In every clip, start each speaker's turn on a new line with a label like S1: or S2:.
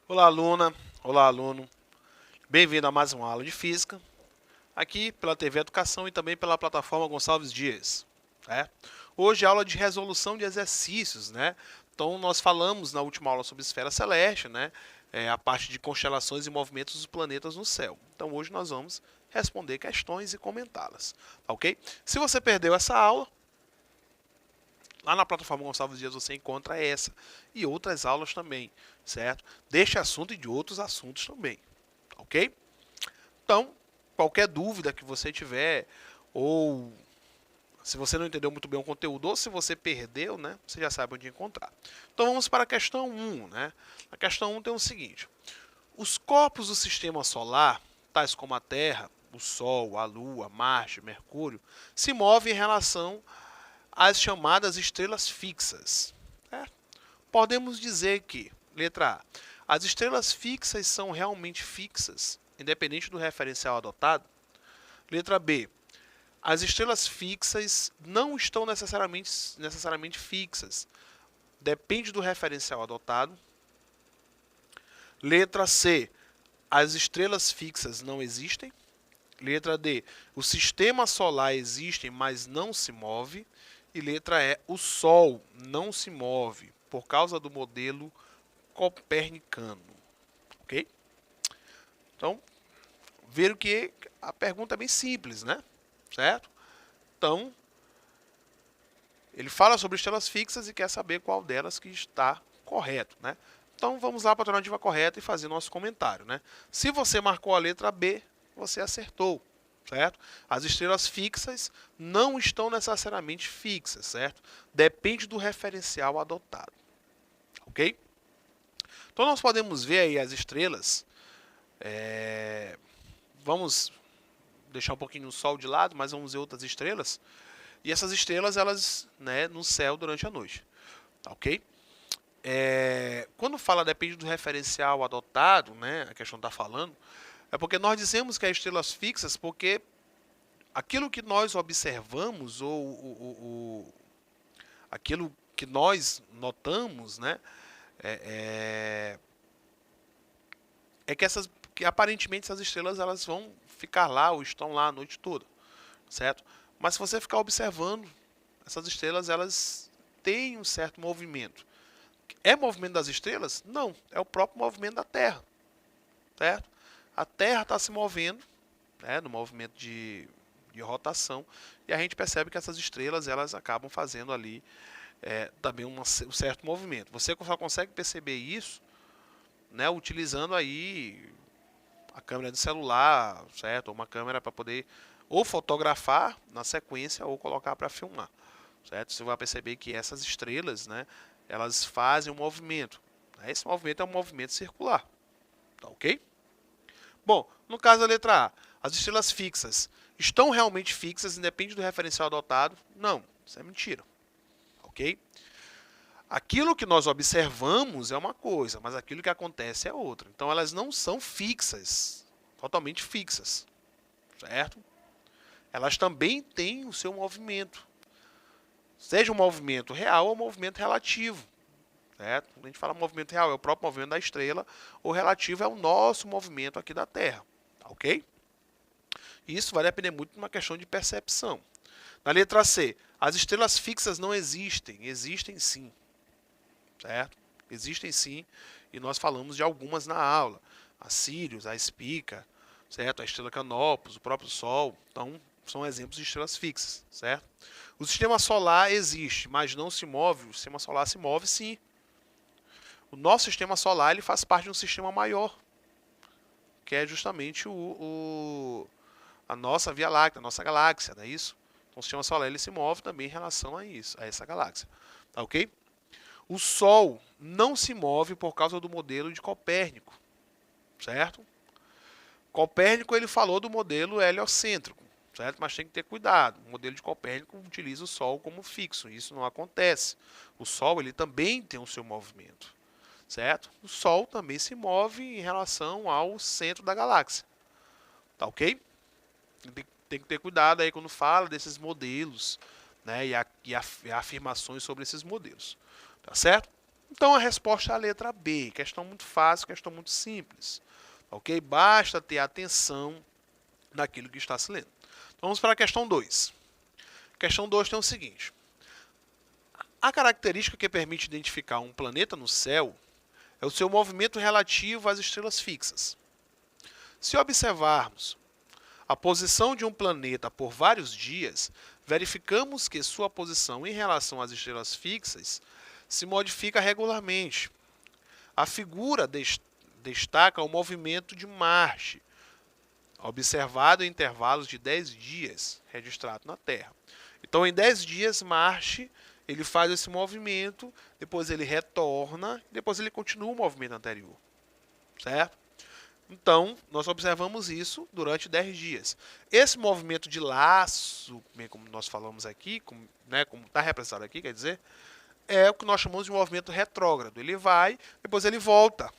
S1: Olá, aluna. Olá, aluno. Bem-vindo a mais uma aula de Física, aqui pela TV Educação e também pela plataforma Gonçalves Dias. Hoje é aula de resolução de exercícios, né? Então, nós falamos na última aula sobre esfera celeste, né? A parte de constelações e movimentos dos planetas no céu. Então, hoje nós vamos responder questões e comentá-las, tá ok? Se você perdeu essa aula, lá na plataforma Gonçalves Dias você encontra essa e outras aulas também, certo? Deste assunto e de outros assuntos também, ok? Então, qualquer dúvida que você tiver, ou se você não entendeu muito bem o conteúdo, ou se você perdeu, né, você já sabe onde encontrar. Então vamos para a questão 1, né? A questão 1 tem o seguinte: os corpos do sistema solar, tais como a Terra, o Sol, a Lua, Marte, Mercúrio, se movem em relação as chamadas estrelas fixas. Podemos dizer que, letra A, as estrelas fixas são realmente fixas, independente do referencial adotado. Letra B, as estrelas fixas não estão necessariamente fixas, depende do referencial adotado. Letra C, as estrelas fixas não existem. Letra D, o sistema solar existe, mas não se move. E letra E, o Sol não se move por causa do modelo copernicano. Ok? Então, ver que a pergunta é bem simples, né? Certo? Então, ele fala sobre estrelas fixas e quer saber qual delas que está correto, né? Então, vamos lá para a alternativa correta e fazer nosso comentário, né? Se você marcou a letra B, você acertou. Certo? As estrelas fixas não estão necessariamente fixas, certo? Depende do referencial adotado, ok? Então nós podemos ver aí as estrelas. Vamos deixar um pouquinho o Sol de lado, mas vamos ver outras estrelas. E essas estrelas, elas, né, no céu durante a noite, ok? Quando fala depende do referencial adotado, né, a questão está falando, é porque nós dizemos que é estrelas fixas porque aquilo que nós observamos ou aquilo que nós notamos, né, que aparentemente essas estrelas elas vão ficar lá ou estão lá a noite toda, certo? Mas se você ficar observando, essas estrelas elas têm um certo movimento. É movimento das estrelas? Não, é o próprio movimento da Terra, certo? A Terra está se movendo, né, no movimento de rotação, e a gente percebe que essas estrelas elas acabam fazendo ali também um certo movimento. Você só consegue perceber isso, né, utilizando aí a câmera de celular, certo? Ou uma câmera para poder ou fotografar na sequência ou colocar para filmar, certo? Você vai perceber que essas estrelas, né, elas fazem um movimento. Esse movimento é um movimento circular, tá ok? Bom, no caso da letra A, as estrelas fixas estão realmente fixas, independe do referencial adotado? Não, isso é mentira. Ok? Aquilo que nós observamos é uma coisa, mas aquilo que acontece é outra. Então elas não são fixas, totalmente fixas, certo? Elas também têm o seu movimento. Seja um movimento real ou um movimento relativo. Certo? Quando a gente fala movimento real, é o próprio movimento da estrela, o relativo é o nosso movimento aqui da Terra. Ok? Isso vai depender muito de uma questão de percepção. Na letra C, as estrelas fixas não existem. Existem sim. Certo? Existem sim. E nós falamos de algumas na aula. A Sirius, a Spica, certo? A estrela Canopus, o próprio Sol. Então, são exemplos de estrelas fixas. Certo? O sistema solar existe, mas não se move. O sistema solar se move sim. O nosso sistema solar ele faz parte de um sistema maior, que é justamente a nossa Via Láctea, a nossa galáxia, não é isso? Então o sistema solar ele se move também em relação a isso, a essa galáxia. Tá ok? O Sol não se move por causa do modelo de Copérnico, certo? Copérnico ele falou do modelo heliocêntrico, certo? Mas tem que ter cuidado. O modelo de Copérnico utiliza o Sol como fixo, isso não acontece. O Sol ele também tem o seu movimento, certo? O Sol também se move em relação ao centro da galáxia, tá ok? Tem que ter cuidado aí quando fala desses modelos, né, e afirmações sobre esses modelos, tá certo? Então a resposta é a letra B, questão muito fácil, questão muito simples, ok? Basta ter atenção naquilo que está se lendo. Então vamos para a questão 2. Questão 2 tem o seguinte: a característica que permite identificar um planeta no céu é o seu movimento relativo às estrelas fixas. Se observarmos a posição de um planeta por vários dias, verificamos que sua posição em relação às estrelas fixas se modifica regularmente. A figura destaca o movimento de Marte, observado em intervalos de 10 dias, registrado na Terra. Então, em 10 dias, Marte ele faz esse movimento, depois ele retorna, depois ele continua o movimento anterior, certo? Então, nós observamos isso durante 10 dias. Esse movimento de laço, como nós falamos aqui, como está representado aqui, quer dizer, é o que nós chamamos de movimento retrógrado. Ele vai, depois ele volta.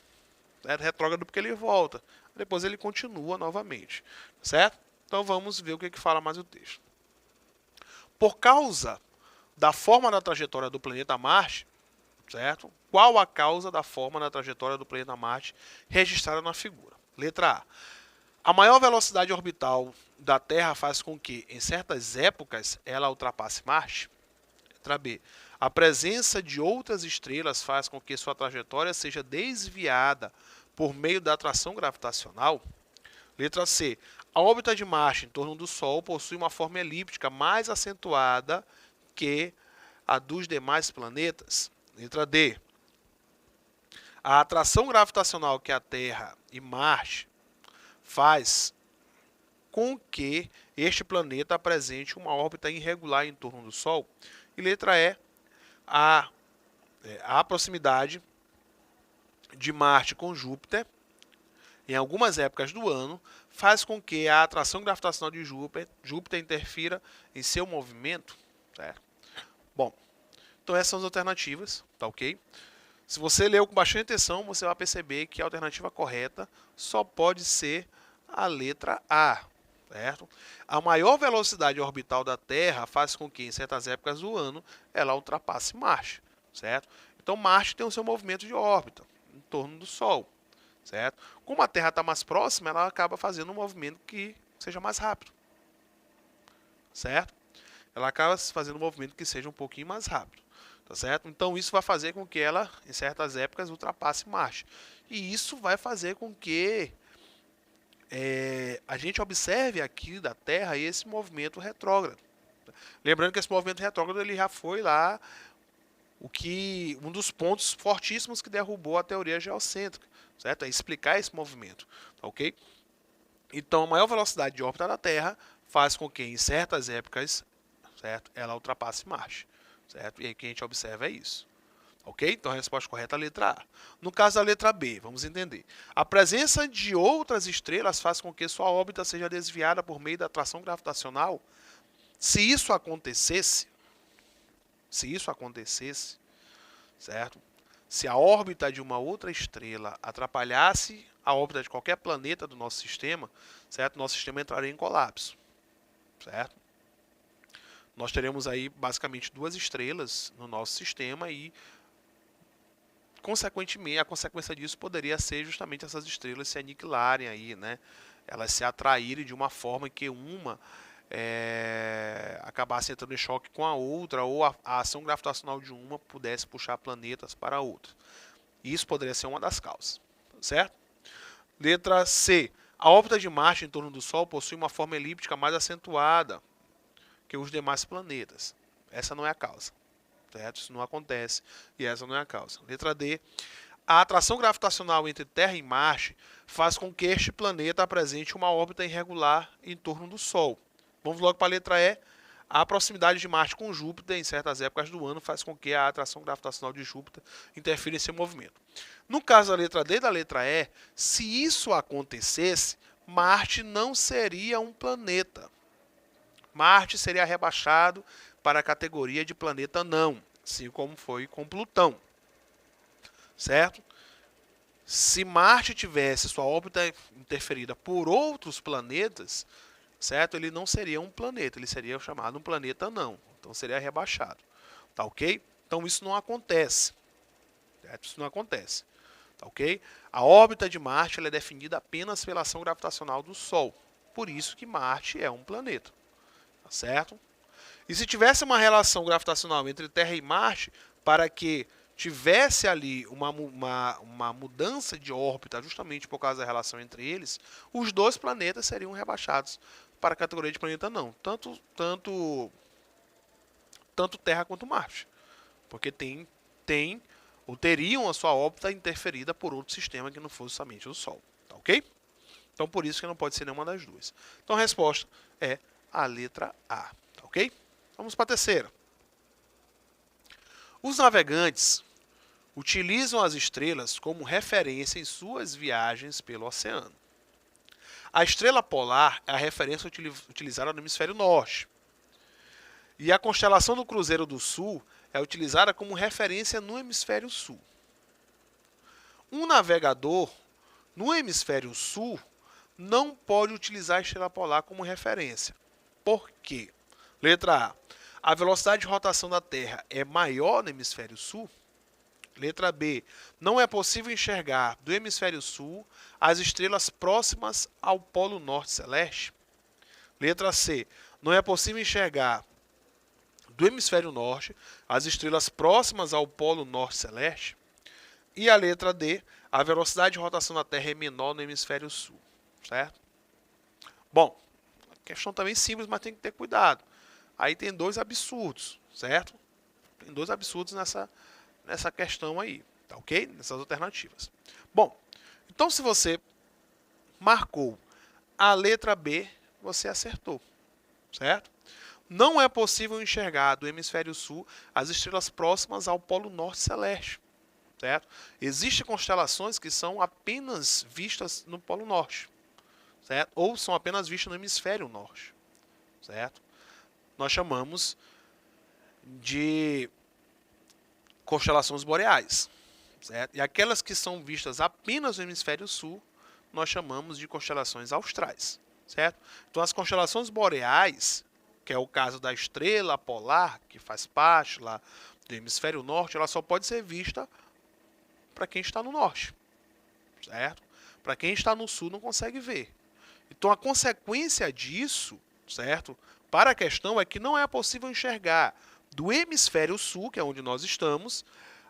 S1: É retrógrado porque ele volta. Depois ele continua novamente. Certo? Então vamos ver o que fala mais o texto. Por causa da forma da trajetória do planeta Marte, certo? Qual a causa da forma da trajetória do planeta Marte registrada na figura? Letra A. A maior velocidade orbital da Terra faz com que, em certas épocas, ela ultrapasse Marte. Letra B. A presença de outras estrelas faz com que sua trajetória seja desviada por meio da atração gravitacional. Letra C. A órbita de Marte em torno do Sol possui uma forma elíptica mais acentuada que a dos demais planetas. Letra D. A atração gravitacional que a Terra e Marte faz com que este planeta apresente uma órbita irregular em torno do Sol. E letra E. A proximidade de Marte com Júpiter, em algumas épocas do ano, faz com que a atração gravitacional de Júpiter interfira em seu movimento. Certo? Bom, então essas são as alternativas, tá ok? Se você leu com bastante atenção, você vai perceber que a alternativa correta só pode ser a letra A. Certo? A maior velocidade orbital da Terra faz com que, em certas épocas do ano, ela ultrapasse Marte. Certo? Então, Marte tem o seu movimento de órbita em torno do Sol. Certo? Como a Terra está mais próxima, ela acaba fazendo um movimento que seja mais rápido. Certo? Ela acaba fazendo um movimento que seja um pouquinho mais rápido. Tá certo? Então, isso vai fazer com que ela, em certas épocas, ultrapasse Marte. E isso vai fazer com que a gente observe aqui da Terra esse movimento retrógrado. Lembrando que esse movimento retrógrado ele já foi lá um dos pontos fortíssimos que derrubou a teoria geocêntrica, certo? É explicar esse movimento, ok? Então, a maior velocidade de órbita da Terra faz com que em certas épocas, certo, ela ultrapasse Marte, certo? E aí o que a gente observa é isso. Ok? Então a resposta correta é a letra A. No caso da letra B, vamos entender. A presença de outras estrelas faz com que sua órbita seja desviada por meio da atração gravitacional. Se isso acontecesse, certo? Se a órbita de uma outra estrela atrapalhasse a órbita de qualquer planeta do nosso sistema, certo? Nosso sistema entraria em colapso, certo? Nós teremos aí basicamente duas estrelas no nosso sistema e consequentemente, a consequência disso poderia ser justamente essas estrelas se aniquilarem aí, né? Elas se atraírem de uma forma que uma acabasse entrando em choque com a outra, ou a ação gravitacional de uma pudesse puxar planetas para a outra. Isso poderia ser uma das causas, certo? Letra C. A órbita de Marte em torno do Sol possui uma forma elíptica mais acentuada que os demais planetas. Essa não é a causa. Certo? Isso não acontece e essa não é a causa. Letra D. A atração gravitacional entre Terra e Marte faz com que este planeta apresente uma órbita irregular em torno do Sol. Vamos logo para a letra E. A proximidade de Marte com Júpiter em certas épocas do ano faz com que a atração gravitacional de Júpiter interfira em seu movimento. No caso da letra D e da letra E, se isso acontecesse, Marte não seria um planeta. Marte seria rebaixado para a categoria de planeta não, assim como foi com Plutão, certo? Se Marte tivesse sua órbita interferida por outros planetas, certo? Ele não seria um planeta, ele seria chamado um planeta não. Então seria rebaixado. Tá ok? Então isso não acontece. Certo? Isso não acontece. Tá ok? A órbita de Marte ela é definida apenas pela ação gravitacional do Sol. Por isso que Marte é um planeta. Tá certo? E se tivesse uma relação gravitacional entre Terra e Marte, para que tivesse ali uma mudança de órbita, justamente por causa da relação entre eles, os dois planetas seriam rebaixados para a categoria de planeta não. Tanto Terra quanto Marte. Porque tem ou teriam a sua órbita interferida por outro sistema que não fosse somente o Sol. Tá ok? Então por isso que não pode ser nenhuma das duas. Então a resposta é a letra A. Tá ok? Vamos para a terceira. Os navegantes utilizam as estrelas como referência em suas viagens pelo oceano. A estrela polar é a referência utilizada no hemisfério norte. E a constelação do Cruzeiro do Sul é utilizada como referência no hemisfério sul. Um navegador no hemisfério sul não pode utilizar a estrela polar como referência. Por quê? Letra A. A velocidade de rotação da Terra é maior no hemisfério sul? Letra B. Não é possível enxergar do hemisfério sul as estrelas próximas ao polo norte celeste? Letra C. Não é possível enxergar do hemisfério norte as estrelas próximas ao polo norte celeste? E a letra D. A velocidade de rotação da Terra é menor no hemisfério sul. Certo? Bom, questão também simples, mas tem que ter cuidado. Aí tem dois absurdos, certo? Tem dois absurdos nessa questão aí, tá ok? Nessas alternativas. Bom, então se você marcou a letra B, você acertou, certo? Não é possível enxergar do hemisfério sul as estrelas próximas ao polo norte celeste, certo? Existem constelações que são apenas vistas no polo norte, certo? Ou são apenas vistas no hemisfério norte, certo? Nós chamamos de constelações boreais, certo? E aquelas que são vistas apenas no hemisfério sul, nós chamamos de constelações austrais, certo? Então as constelações boreais, que é o caso da estrela polar, que faz parte lá do hemisfério norte, ela só pode ser vista para quem está no norte, certo? Para quem está no sul não consegue ver. Então a consequência disso, certo? Para a questão é que não é possível enxergar do hemisfério sul, que é onde nós estamos,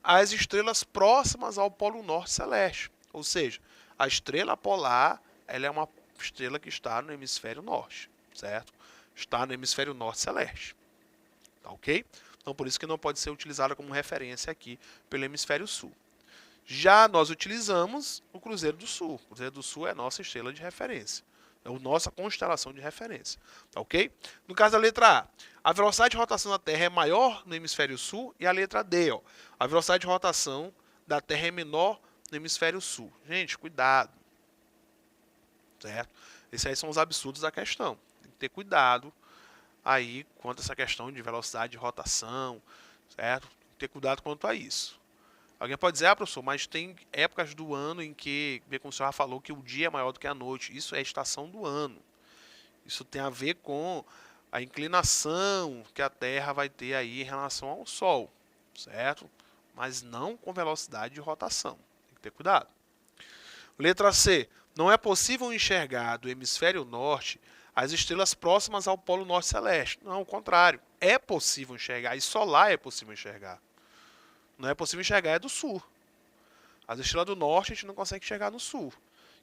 S1: as estrelas próximas ao polo norte celeste. Ou seja, a estrela polar ela é uma estrela que está no hemisfério norte, certo? Está no hemisfério norte celeste. Tá ok? Então por isso que não pode ser utilizada como referência aqui pelo hemisfério sul. Já nós utilizamos o Cruzeiro do Sul. O Cruzeiro do Sul é a nossa estrela de referência. É a nossa constelação de referência. Tá ok? No caso da letra A, a velocidade de rotação da Terra é maior no hemisfério sul. E a letra D, ó, a velocidade de rotação da Terra é menor no hemisfério sul. Gente, cuidado. Certo? Esses aí são os absurdos da questão. Tem que ter cuidado aí quanto a essa questão de velocidade de rotação. Certo? Tem que ter cuidado quanto a isso. Alguém pode dizer, professor, mas tem épocas do ano em que, como o senhor já falou, que o dia é maior do que a noite. Isso é a estação do ano. Isso tem a ver com a inclinação que a Terra vai ter aí em relação ao Sol, certo? Mas não com velocidade de rotação. Tem que ter cuidado. Letra C. Não é possível enxergar do hemisfério norte as estrelas próximas ao polo norte celeste. Não, ao contrário. É possível enxergar, e só lá é possível enxergar. Não é possível enxergar é do sul. As estrelas do norte a gente não consegue enxergar no sul.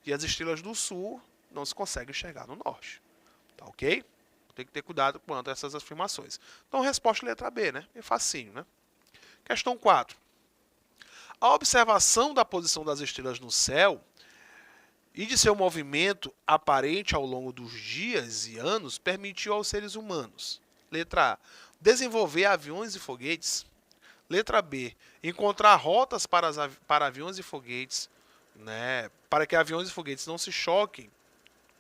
S1: E as estrelas do sul não se consegue enxergar no norte. Tá ok? Tem que ter cuidado quanto a essas afirmações. Então, resposta letra B, né? É facinho, né? Questão 4. A observação da posição das estrelas no céu e de seu movimento aparente ao longo dos dias e anos permitiu aos seres humanos. Letra A. Desenvolver aviões e foguetes. Letra B. Encontrar rotas para aviões e foguetes, né, para que aviões e foguetes não se choquem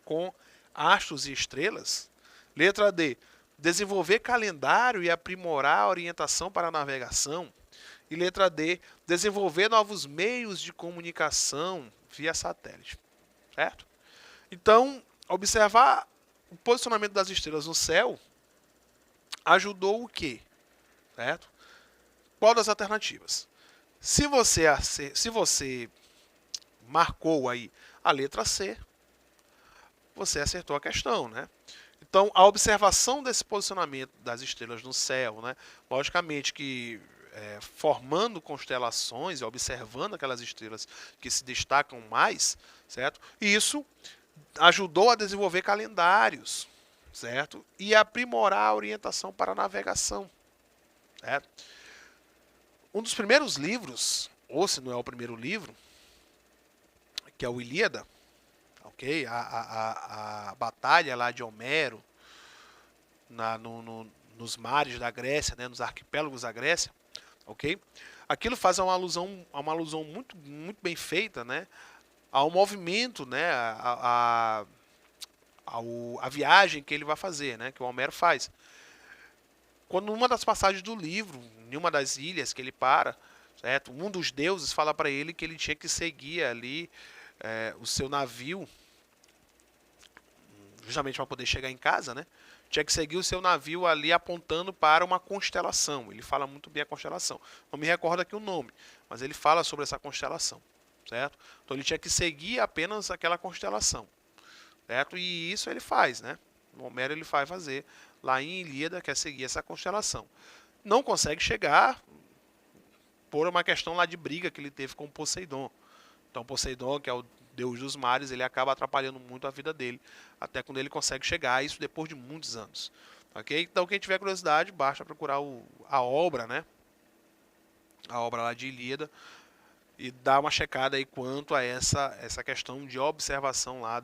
S1: com astros e estrelas. Letra D. Desenvolver calendário e aprimorar a orientação para a navegação. E letra D, desenvolver novos meios de comunicação via satélite. Certo? Então, observar o posicionamento das estrelas no céu ajudou o quê? Certo? Qual das alternativas? Se você marcou aí a letra C, você acertou a questão, né? Então, a observação desse posicionamento das estrelas no céu, né? Logicamente que formando constelações e observando aquelas estrelas que se destacam mais, certo? E isso ajudou a desenvolver calendários, certo? E aprimorar a orientação para a navegação, certo? Um dos primeiros livros, ou se não é o primeiro livro, que é o Ilíada, ok? A batalha lá de Homero nos mares da Grécia, né? Nos arquipélagos da Grécia, ok? Aquilo faz uma alusão muito bem feita, né? Ao movimento, né? A viagem que ele vai fazer, né? Que o Homero faz. Quando numa das passagens do livro, em uma das ilhas que ele para, certo? Um dos deuses fala para ele que ele tinha que seguir ali o seu navio, justamente para poder chegar em casa, né? Tinha que seguir o seu navio ali apontando para uma constelação. Ele fala muito bem a constelação. Não me recordo aqui o nome, mas ele fala sobre essa constelação, certo? Então ele tinha que seguir apenas aquela constelação, certo? E isso ele faz, né? O Homero ele vai fazer lá em Ilíada, quer seguir essa constelação. Não consegue chegar por uma questão lá de briga que ele teve com Poseidon. Então Poseidon, que é o deus dos mares, ele acaba atrapalhando muito a vida dele, até quando ele consegue chegar, isso depois de muitos anos. Ok? Então quem tiver curiosidade, basta procurar a obra, né? A obra lá de Ilíada, e dar uma checada aí quanto a essa questão de observação lá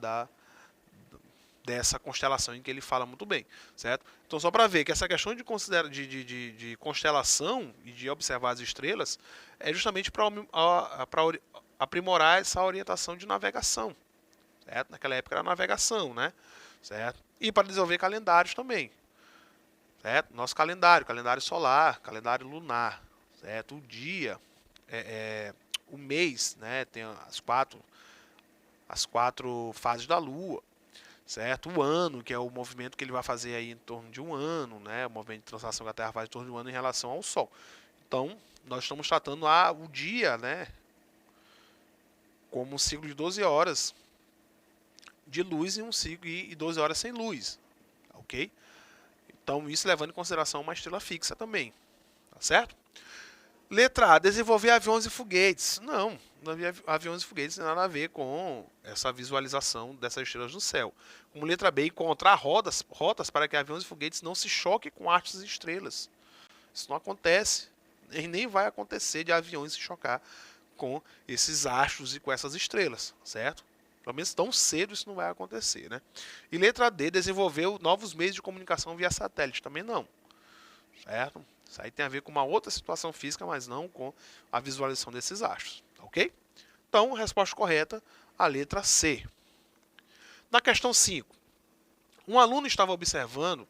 S1: dessa constelação em que ele fala muito bem, certo? Então só para ver que essa questão de constelação e de observar as estrelas é justamente para aprimorar essa orientação de navegação, certo? Naquela época era navegação, né? Certo? E para desenvolver calendários também, certo? Nosso calendário solar, calendário lunar, certo? O dia, o mês, né? Tem as quatro fases da Lua, certo? O ano, que é o movimento que ele vai fazer aí em torno de um ano, né? O movimento de translação que a Terra faz em torno de um ano em relação ao Sol. Então, nós estamos tratando o dia, né? Como um ciclo de 12 horas de luz e um ciclo e 12 horas sem luz, ok? Então, isso levando em consideração uma estrela fixa também, tá certo? Letra A, desenvolver aviões e foguetes. Não havia aviões e foguetes tem nada a ver com essa visualização dessas estrelas no céu. Como letra B, encontrar rotas para que aviões e foguetes não se choquem com astros e estrelas. Isso não acontece, e nem vai acontecer de aviões se chocar com esses astros e com essas estrelas, certo? Pelo menos tão cedo isso não vai acontecer, né? E letra D, desenvolveu novos meios de comunicação via satélite. Também não, certo? Isso aí tem a ver com uma outra situação física, mas não com a visualização desses astros, ok? Então, resposta correta, a letra C. Na questão 5, um aluno estava observando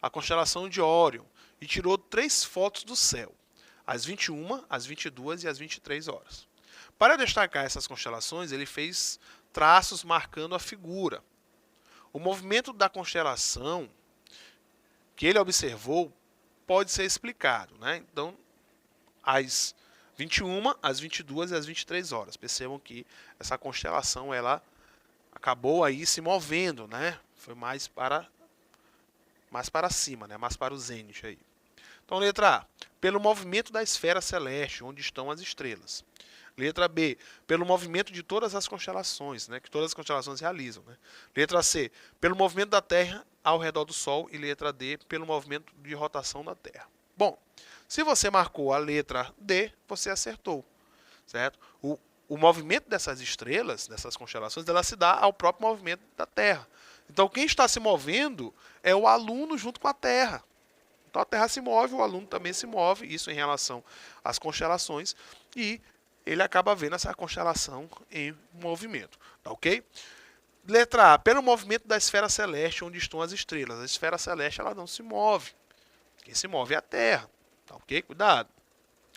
S1: a constelação de Órion e tirou 3 fotos do céu, às 21, às 22 e às 23 horas. Para destacar essas constelações, ele fez traços marcando a figura. O movimento da constelação que ele observou pode ser explicado, né? Então, às 21, às 22 e às 23 horas. Percebam que essa constelação ela acabou aí se movendo, né? Foi mais para cima, né? Mais para o zênite aí. Então, letra A, pelo movimento da esfera celeste, onde estão as estrelas. Letra B, pelo movimento de todas as constelações, né, que todas as constelações realizam. Né? Letra C, pelo movimento da Terra ao redor do Sol. E letra D, pelo movimento de rotação da Terra. Bom, se você marcou a letra D, você acertou, certo? O movimento dessas estrelas, dessas constelações, ela se dá ao próprio movimento da Terra. Então, quem está se movendo é o aluno junto com a Terra. Então, a Terra se move, o aluno também se move, isso em relação às constelações, e ele acaba vendo essa constelação em movimento, tá ok? Letra A, pelo movimento da esfera celeste, onde estão as estrelas. A esfera celeste ela não se move. Quem se move é a Terra, tá ok? Cuidado.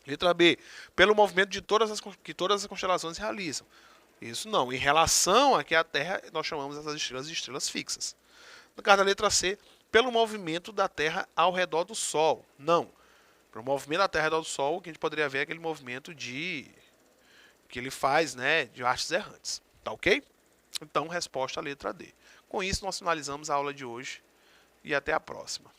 S1: Letra B, pelo movimento de que todas as constelações realizam. Isso não. Em relação aqui à Terra, nós chamamos essas estrelas de estrelas fixas. No caso da letra C, pelo movimento da Terra ao redor do Sol. Não. Para o movimento da Terra ao redor do Sol, o que a gente poderia ver é aquele movimento que ele faz, né, de hastes errantes. Tá ok? Então, resposta à letra D. Com isso, nós finalizamos a aula de hoje e até a próxima.